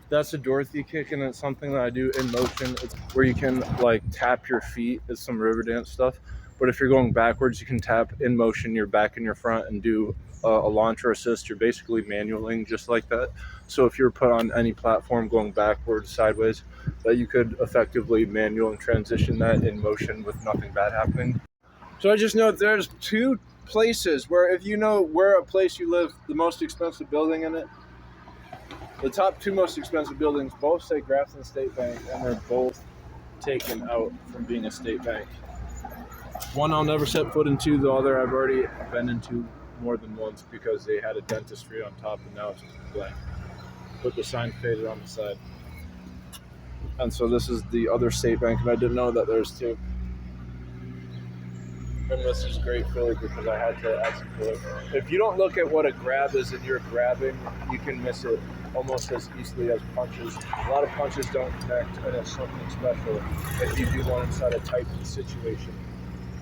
That's a Dorothy kick, and it's something that I do in motion. It's where you can like tap your feet. It's some Riverdance stuff. But if you're going backwards, you can tap in motion your back and your front and do a launch or assist. You're basically manualing just like that. So if you're put on any platform going backwards, sideways, that you could effectively manual and transition that in motion with nothing bad happening. So I just know there's two places where if you know where a place you live, the most expensive building in it, the top two most expensive buildings both say Grafton State Bank, and they're both taken out from being a state bank. One I'll never set foot into, the other I've already been into more than once because they had a dentistry on top and now it's just blank. But the sign faded on the side. And so this is the other state bank, and I didn't know that there's two. And this is great filler because I had to add some filler. If you don't look at what a grab is and you're grabbing, you can miss it almost as easily as punches. A lot of punches don't connect, and it's something special if you do one inside a tight situation,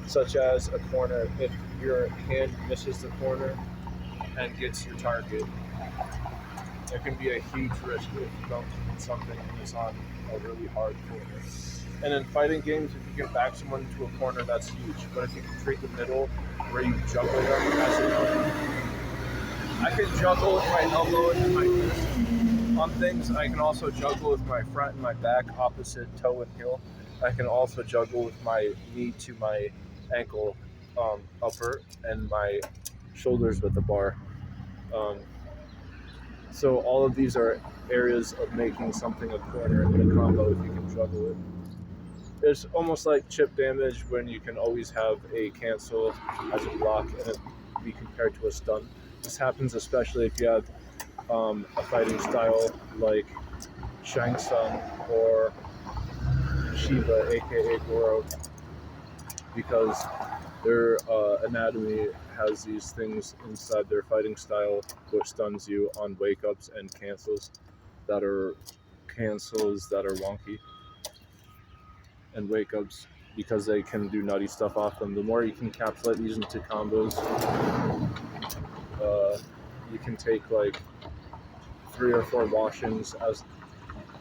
such as a corner. If your hand misses the corner and gets your target, there can be a huge risk if you don't hit something and it's on a really hard corner. And in fighting games, if you can back someone into a corner, that's huge. But if you can treat the middle where you juggle them, as you know, I can juggle with my elbow and my fist on things. I can also juggle with my front and my back, opposite toe and heel. I can also juggle with my knee to my ankle upper and my shoulders with the bar. So all of these are areas of making something a corner in a combo if you can juggle it. It's almost like chip damage when you can always have a cancel as a block and it be compared to a stun. This happens especially if you have a fighting style like Shang Tsung or Shiva, aka Goro, because their anatomy has these things inside their fighting style which stuns you on wake ups and cancels that are wonky. And wake ups because they can do nutty stuff off them. The more you can encapsulate these into combos, you can take like 3 or 4 washings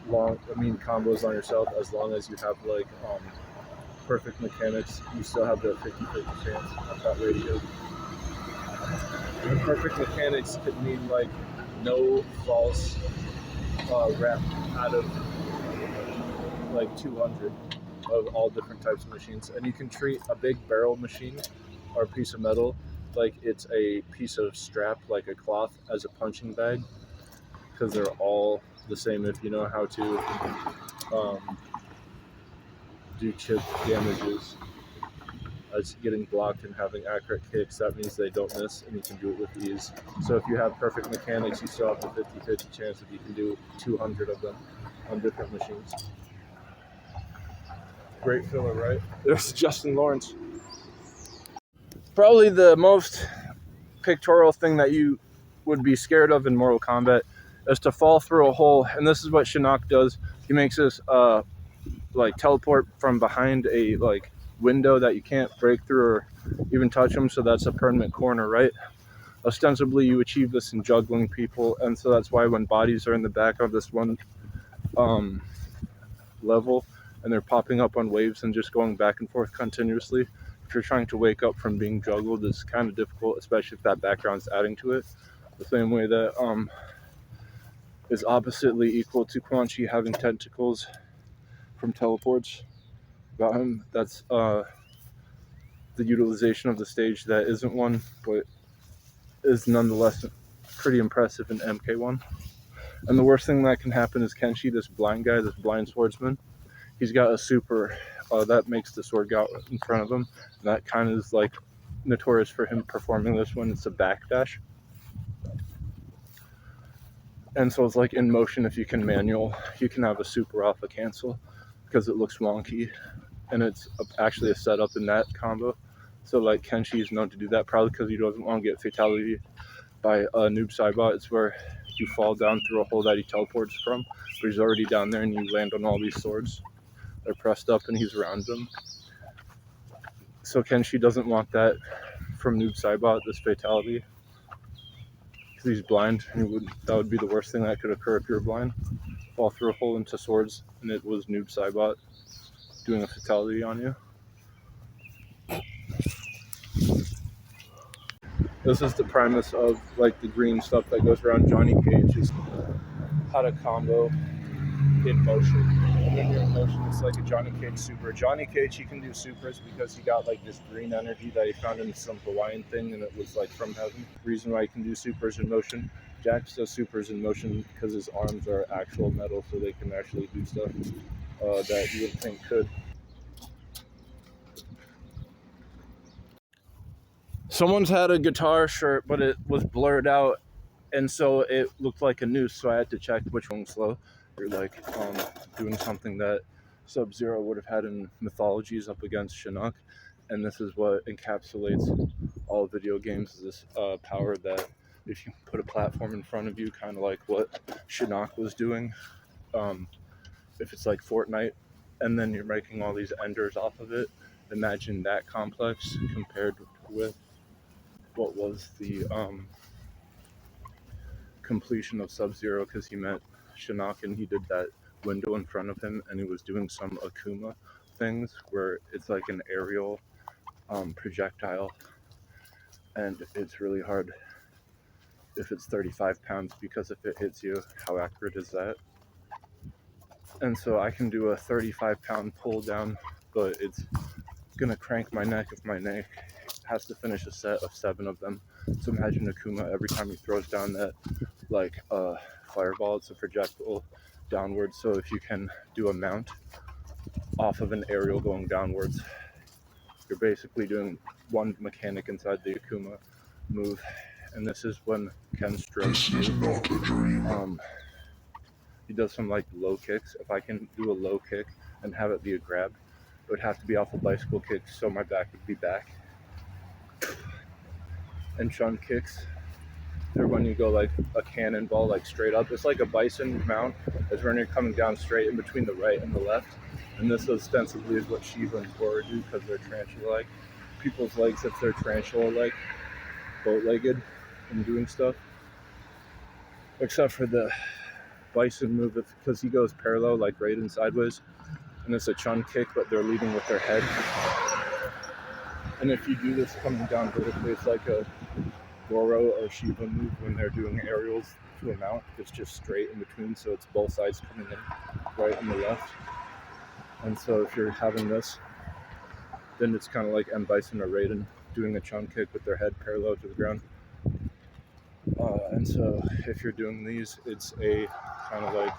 combos on yourself, as long as you have like perfect mechanics. You still have the 50-50 chance at that ratio. And perfect mechanics could mean like no false rep out of like 200. Of all different types of machines, and you can treat a big barrel machine or a piece of metal like it's a piece of strap, like a cloth, as a punching bag, because they're all the same if you know how to do chip damages. As getting blocked and having accurate kicks, that means they don't miss and you can do it with ease. So if you have perfect mechanics, you still have the 50-50 chance that you can do 200 of them on different machines. Great filler, right? There's Justin Lawrence. Probably the most pictorial thing that you would be scared of in Mortal Kombat is to fall through a hole, and this is what Shinok does. He makes this like teleport from behind a like window that you can't break through or even touch them, so that's a permanent corner, right? Ostensibly, you achieve this in juggling people, and so that's why when bodies are in the back of this one level and they're popping up on waves and just going back and forth continuously, if you're trying to wake up from being juggled, it's kind of difficult, especially if that background's adding to it. The same way that is oppositely equal to Quan Chi having tentacles from teleports about him. That's the utilization of the stage that isn't one, but is nonetheless pretty impressive in MK1. And the worst thing that can happen is Kenshi, this blind guy, this blind swordsman, he's got a super that makes the sword go out in front of him. And that kind of is like notorious for him performing this one. It's a backdash. And so it's like in motion, if you can manual, you can have a super off a cancel because it looks wonky. And it's actually a setup in that combo. So like Kenshi is known to do that, probably because he doesn't want to get fatality by a noob sidebot. It's where you fall down through a hole that he teleports from, but he's already down there and you land on all these swords. They're pressed up and he's around them. So Kenshi doesn't want that from noob sidebot, this fatality, because he's blind. That would be the worst thing that could occur if you're blind. fall through a hole into swords, and it was Noob Saibot doing a fatality on you. This is the premise of like the green stuff that goes around Johnny Cage, is how to combo in motion. And when you're in motion, it's like a Johnny Cage super. Johnny Cage, he can do supers because he got like this green energy that he found in some Hawaiian thing, and it was like from heaven. The reason why he can do supers in motion. Jax does supers in motion because his arms are actual metal, so they can actually do stuff that you would think could. Someone's had a guitar shirt, but it was blurred out, and so it looked like a noose, so I had to check which one was slow. You're like doing something that Sub-Zero would have had in Mythologies up against Shinok, and this is what encapsulates all video games, this power that if you put a platform in front of you, kind of like what Shinok was doing, if it's like Fortnite, and then you're making all these enders off of it, imagine that complex compared with what was the completion of Sub-Zero, because he met Shinnok and he did that window in front of him, and he was doing some Akuma things where it's like an aerial projectile, and it's really hard if it's 35 pounds, because if it hits you, how accurate is that? And so I can do a 35-pound pull down, but it's gonna crank my neck if my neck has to finish a set of 7 of them. So imagine Akuma, every time he throws down that like fireball, it's a projectile downwards. So if you can do a mount off of an aerial going downwards, you're basically doing one mechanic inside the Akuma move. And this is when Ken strokes. He does some like low kicks. If I can do a low kick and have it be a grab, it would have to be off a bicycle kick, so my back would be back. And chun kicks, they're when you go like a cannonball, like straight up. It's like a bison mount. It's when you're coming down straight in between the right and the left. And this ostensibly is what Shiva and Tora do, because they're tarantula-like. People's legs, if they're tarantula-like, boat-legged and doing stuff. Except for the bison move, because he goes parallel, like right and sideways. And it's a chun kick, but they're leading with their head. And if you do this coming down vertically, it's like a Goro or Shiva move when they're doing aerials to a mount. It's just straight in between, so it's both sides coming in, right and the left. And so if you're having this, then it's kind of like M. Bison or Raiden doing a chun kick with their head parallel to the ground. And so if you're doing these, it's a kind of like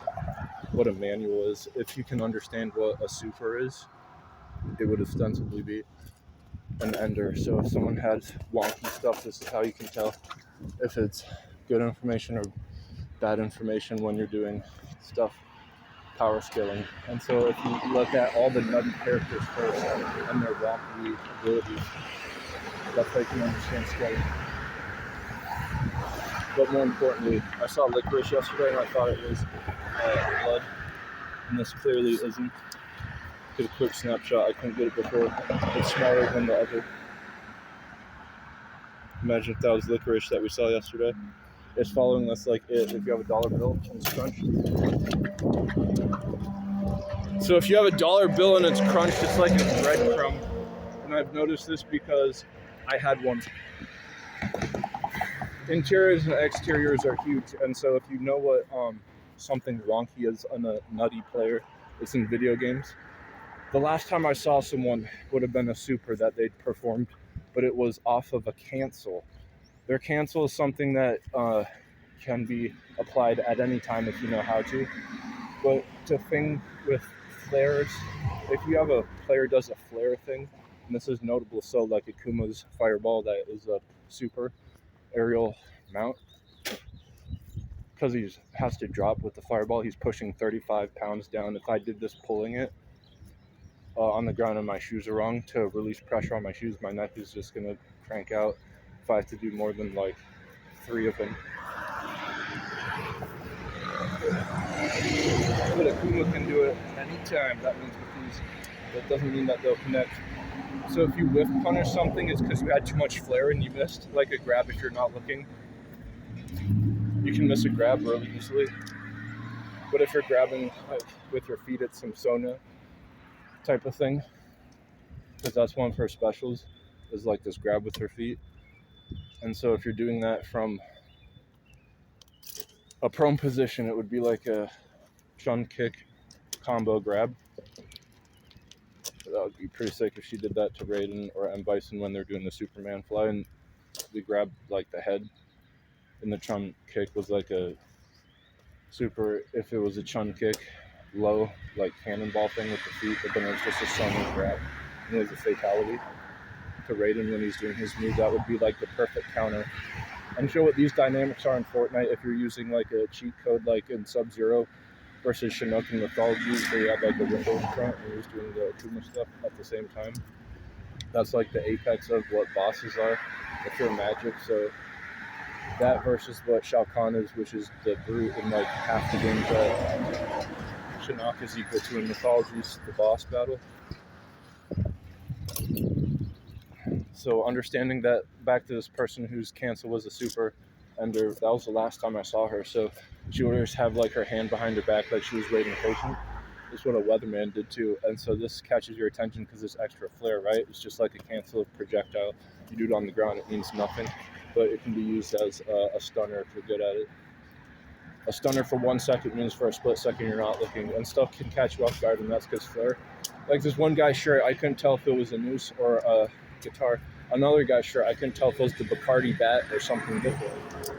what a manual is. If you can understand what a super is, it would ostensibly be an ender. So if someone has wonky stuff, this is how you can tell if it's good information or bad information when you're doing stuff power scaling. And so if you look at all the nutty characters first and their wonky abilities, that's how you can understand scaling. But more importantly, I saw licorice yesterday and I thought it was blood, and this clearly isn't. Get a quick snapshot, I couldn't get it before. It's smaller than the other. Imagine if that was licorice that we saw yesterday. It's following this like it. If you have a dollar bill and it's crunched. So if you have a dollar bill and it's crunched, it's like a breadcrumb. And I've noticed this because I had one. Interiors and exteriors are huge, and so if you know what something wonky is on a nutty player, it's in video games. The last time I saw someone would have been a super that they'd performed, but it was off of a cancel. Their cancel is something that can be applied at any time if you know how to. But the thing with flares, if you have a player does a flare thing, and this is notable, so like Akuma's fireball that is a super aerial mount, because he has to drop with the fireball, he's pushing 35 pounds down. If I did this pulling it on the ground and my shoes are wrong, to release pressure on my shoes, my neck is just going to crank out if I have to do more than like 3 of them. But Akuma can do it anytime. That means with these, that doesn't mean that they'll connect. So if you whiff punish something, it's because you had too much flare and you missed, like a grab if you're not looking. You can miss a grab really easily. But if you're grabbing like with your feet, it's some Sona type of thing, because that's one of her specials, is like this grab with her feet. And so if you're doing that from a prone position, it would be like a chun kick combo grab. That would be pretty sick if she did that to Raiden or M. Bison when they're doing the Superman fly, and we grabbed like the head, and the chun kick was like a super, if it was a chun kick, low, like cannonball thing with the feet, but then it was just a Sona grab, and it was a fatality to Raiden when he's doing his move. That would be like the perfect counter. And show what these dynamics are in Fortnite if you're using like a cheat code like in Sub-Zero versus Shinok and Mythologies, where you had like the window in front and you're just doing the Akuma stuff at the same time. That's like the apex of what bosses are if you're Magic. So that versus what Shao Kahn is, which is the brute in like half the games that Shinnok is equal to in Mythologies, the boss battle. So understanding that, back to this person whose cancel was a super ender, that was the last time I saw her. So she would always have like her hand behind her back like she was waiting patient. This is what a weatherman did too. And so this catches your attention because it's extra flair, right? It's just like a cancel projectile. You do it on the ground, it means nothing, but it can be used as a stunner if you're good at it. A stunner for 1 second means for a split second you're not looking, and stuff can catch you off guard, and that's because flair. Like this one guy's shirt, I couldn't tell if it was a noose or a guitar. Another guy's shirt, I couldn't tell if it was the Bacardi bat or something different.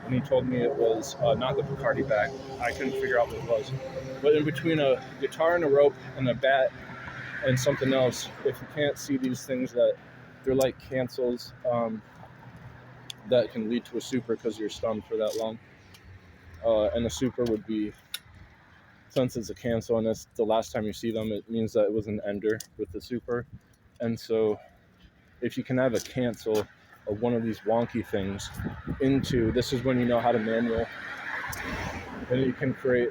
And he told me it was not the Bacardi bat. I couldn't figure out what it was. But in between a guitar and a rope and a bat and something else, if you can't see these things, that they're like cancels that can lead to a super because you're stunned for that long. And the super would be, since it's a cancel and it's the last time you see them, it means that it was an ender with the super. And so if you can have a cancel of one of these wonky things into, this is when you know how to manual, and you can create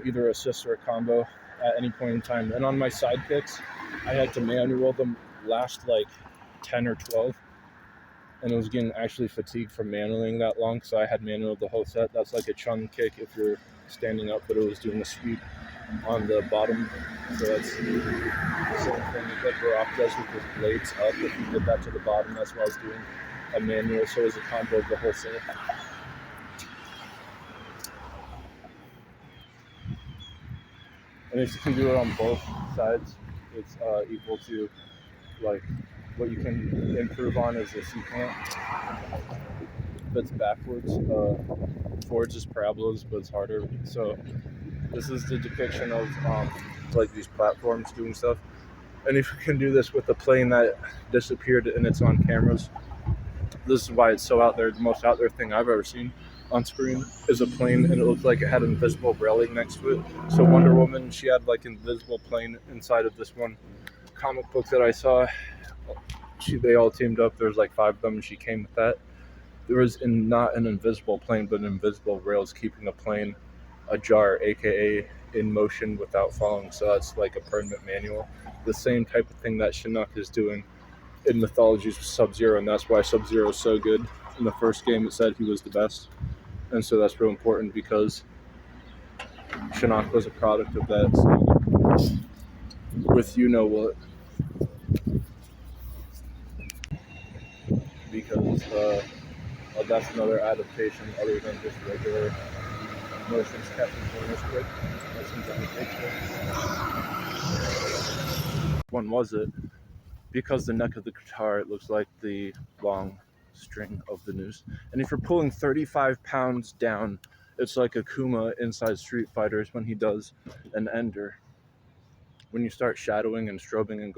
either assist or a combo at any point in time. And on my side kicks, I had to manual them last like 10 or 12, and I was getting actually fatigued from manualing that long, so I had manualed the whole set. That's like a chun kick if you're standing up, but it was doing a sweep on the bottom. So that's the same thing that Barak does with his blades up. If you did that to the bottom, that's what I was doing a manual, so it was a combo of the whole set. And if you can do it on both sides, it's equal to like what you can improve on is the secant. That's backwards. Forwards is parabolas, but it's harder. So this is the depiction of like these platforms doing stuff. And if you can do this with a plane that disappeared and it's on cameras, this is why it's so out there. The most out there thing I've ever seen on screen is a plane, and it looked like it had an invisible railing next to it. So Wonder Woman, she had like an invisible plane inside of this one comic book that I saw. They all teamed up. There was like 5 of them, and she came with that. There was not an invisible plane, but an invisible rails keeping a plane ajar, aka in motion without falling. So that's like a permanent manual. The same type of thing that Shinok is doing in Mythologies with Sub-Zero, and that's why Sub-Zero is so good. In the first game, it said he was the best, and so that's real important because Shinok was a product of that. So with you know what, because that's another adaptation other than just regular motions captain corners quick. One was it? Because the neck of the guitar, it looks like the long string of the noose. And if you're pulling 35 pounds down, it's like Akuma inside Street Fighters when he does an ender. When you start shadowing and strobing and going